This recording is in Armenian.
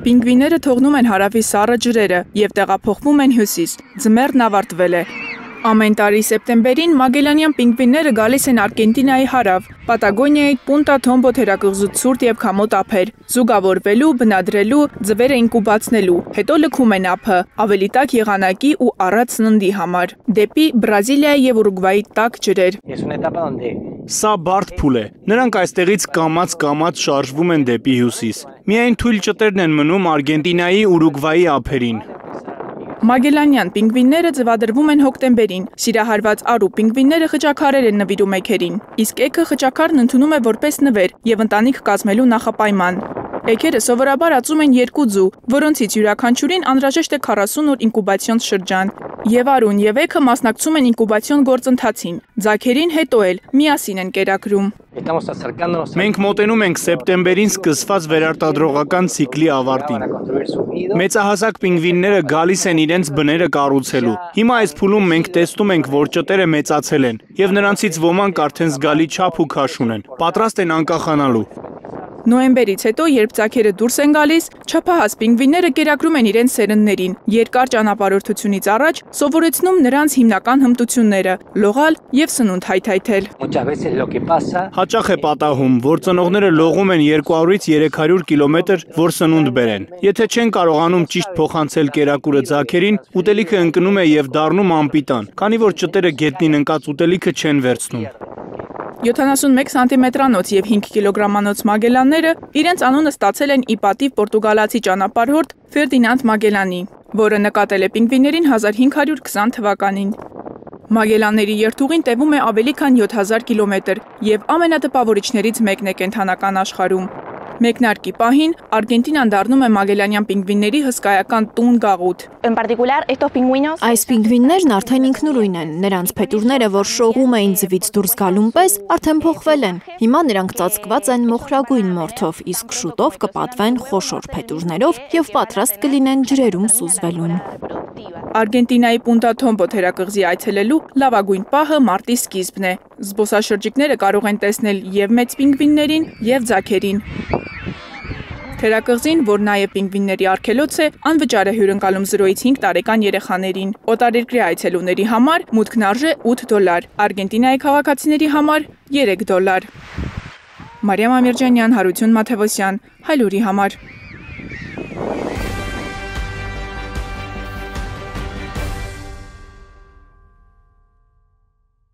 Պինգվինները թողնում են հարավի սառը ջրերը և տեղափոխվում են հյուսիս։ Ձմեռն ավարտվել է։ Ամեն տարի սեպտեմբերին մագելանյան պինգվինները գալիս են Արգենտինայի հարավ, Պատագոնիայի Պունտա Թոմբո թերակղզուց ցուրտ և քամոտ ափեր, զուգավորվելու, բնադրելու, ձվերը ինկուբացնելու, հետո լքում են ափը, ավելի տաք եղանակի ու առատ սննդի համար, դեպի Բրազիլիայի և Ուրուգվայի տաք ջրեր։ Սա բարդ փուլ է։ Նրանք այստեղից կամաց շարժվում են դեպի հյուսիս։ Միայն թույլ ճտերն են մնում Արգենտինայի, Ուրուգվայի ափերին։ Մագելանյան պինգվինները ձվադրվում են հոկտեմբերին, սիրահարված առու պինգվինները խճաքարեր են նվիրում էգերին, իսկ էգը խճաքարն ընդունում է որպես նվեր և ընտանիք կազմելու նախապայման։ Էգերը սովորաբար ածում են 2 ձու, որոնցից յուրաքանչյուրին անհրաժեշտ է 40 օր ինկուբացիոն շրջան։ Եվ արուն և էգը մասնակցում են ինկուբացիոն գործընթացին, ձագերին հետո էլ միասին են կերակրում։ Մենք մոտենում ենք սեպտեմբերին սկսված վերարտադրողական ցիկլի ավարտին։ Մեծահասակ պինգվինները գալիս են իրենց բները կառուցելու։ Հիմա այս փուլում մենք տեսնում ենք, որ ճտերը մեծացել են, և նրանցից ոմանք արդեն զգալի չափ ու քաշ ունեն, պատրաստ են անկախանալու։ Նոյեմբերից հետո, երբ ձագերը դուրս են գալիս, չափահաս պինգվինները կերակրում են իրենց սերնդներին, երկար ճանապարհորդությունից առաջ սովորեցնում նրանց հիմնական հմտությունները՝ լողալ և սնունդ հայթայթել։ Հաճախ է պատահում, որ ծնողները լողում են 200-ից 300 կիլոմետր, որ սնունդ բերեն։ Եթե չեն կարողանում ճիշտ փոխանցել կերակուրը ձագերին, ուտելիքը ընկնում է և դառնում անպիտան, քանի որ ճտերը գետնին ընկած ուտելիքը չեն վերցնում։ 71 սանտիմետրանոց և 5 կիլոգրամանոց մագելանները իրենց անունը ստացել են ի պատիվ պորտուգալացի ճանապարհորդ Ֆերդինանդ Մագելանի, որը նկատել է պինգվիներին 1520 թվականին։ Մագելանների երթուղին տևում է ավելի քան 7000 կիլոմետր և ամենատպավորիչներից մեկն է կենդանական աշխարհում։ Մեկնարկի պահին Արգենտինան դառնում է մագելանյան պինգվինների հսկայական տուն գաղութ։ Այս պինգվիններն արդեն ինքնուրույն են, նրանց փետուրները, որ շողում էին ձվից դուրս գալուն պես, արդեն փոխվել են։ Հիմա նրանք ծածկված են մոխրագույն մորթով, իսկ շուտով կպատվեն խոշոր փետուրներով և պատրաստ կլինեն ջրերում սուզվելուն։ Արգենտինայի Պունտա Թոմբո թերակղզի այցելելու լավագույն պահը մարտի սկիզբն է։ Զբոսաշրջիկները կարող են տեսնել և մեծ պինգվիններին, և ձագերին։ Թերակղզին, որ նաև պինգվինների արգելոց է, անվճար է հյուրընկալում 0-ից 5 տարեկան երեխաներին։ Օտարերկրյա այցելուների համար մուտքն արժե $8, Արգենտինայի քաղաքացիների համար $3։ Մարիամ Ամիրջանյան, Հարություն Մաթևոսյան, Հայլուրի համար։